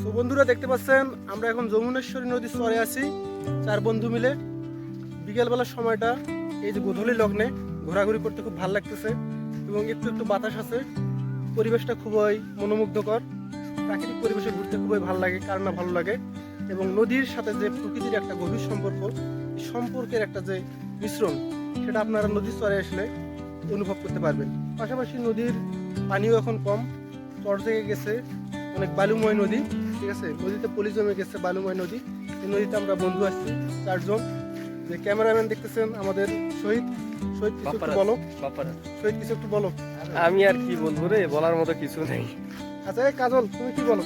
তো বন্ধুরা দেখতে পাচ্ছেন আমরা এখন যমুনেশ্বরী নদীর চরে আছি, 4 বন্ধু মিলে। বিকেলবেলার সময়টা এই যে গোধূলি লগ্নে ঘোরাঘুরি করতে খুব ভালো লাগতেছে এবং একটু একটু বাতাস আছে। পরিবেশটা খুবই মনোমুগ্ধকর। প্রাকৃতিক পরিবেশে ঘুরতে খুবই ভালো লাগে, কার না ভালো লাগে। এবং নদীর সাথে যে প্রকৃতির একটা গভীর সম্পর্ক, এই সম্পর্কের একটা যে মিশ্রণ, সেটা আপনারা নদীর চরে আসলে অনুভব করতে পারবেন। পাশাপাশি নদীর পানিও এখন কম, চর থেকে গেছে, অনেক বালুময় নদী, ঠিক আছে। নদীতে পলি জমে গেছে, বালুময় নদী। এই নদীতে আমরা বন্ধু আসছি 4 জন। যে ক্যামেরাম্যান দেখতেছেন আমাদের শহীদ। শহীদ কিছু একটু বলো। শহীদ কিছু একটু বলো। আমি আর কি বলবো রে, বলার মতো কিছু নেই। আচ্ছা এই কাজল, তুমি কি বলো?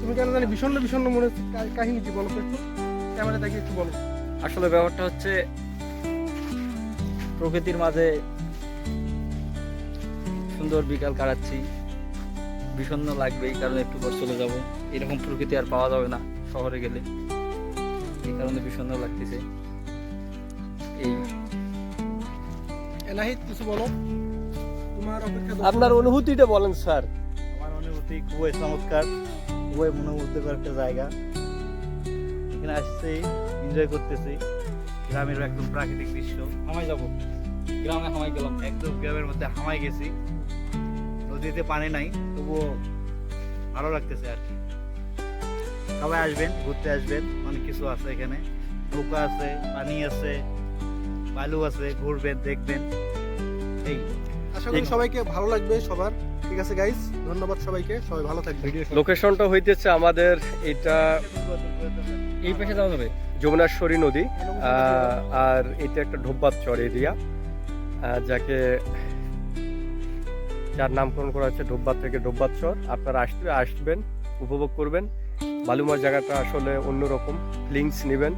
তুমি কেন জানি বিষণ্ণ বিষণ্ণ মনে হচ্ছে, কাহিনী কি বলো তো একটু? ক্যামেরা দেখে একটু বলো। আসলে ব্যাপারটা হচ্ছে প্রকৃতির মাঝে সুন্দর বিকাল কাটাচ্ছি, বিষণ্ণ লাগবে এই কারণে একটু পর চলে যাব। এরকম প্রকৃতি আর পাওয়া যাবে না শহরে গেলে, এই কারণে বিষণ্ণ লাগতেছে। এই এনাহিত কিছু বলো, তোমার অপেক্ষা। আপনার অনুভূতিটা বলেন স্যার। আমার অনুভূতি খুবই চমৎকার, খুবই মনোমুগ্ধকর একটা জায়গা। এখানে আসছি, এনজয় করতেছি গ্রামের একদম প্রাকৃতিক দৃশ্য। হামাই যাব, গ্রামে হামাই গেলাম। একদম গ্রামের মধ্যে হামাই গেছি, নদীতে পানি নাই, তবুও ভালো লাগতেছে আর কি। সবাই আসবেন, ঘুরতে আসবেন, অনেক কিছু আছে এখানে, নৌকা আছে, পানি আছে, বালু আছে, ঘুরবেন, দেখবেন। এই আশা করি সবাইকে ভালো লাগবে সবার। ঠিক আছে গাইস, ধন্যবাদ সবাইকে, সবাই ভালো থাকবে। লোকেশনটা হইতেছে আমাদের এটা এই পাশে যাওয়া যাবে। যমুনেশ্বরী নদী, আর এটা একটা ঢোব্বাত চর এরিয়া, যার নামকরণ করা হচ্ছে ঢোব্বাত থেকে ঢোব্বাত চর। আপনারা আসবেন, উপভোগ করবেন। বালুমার জায়গাটা আসলে অন্যরকম, ফিলিংস নেবেন।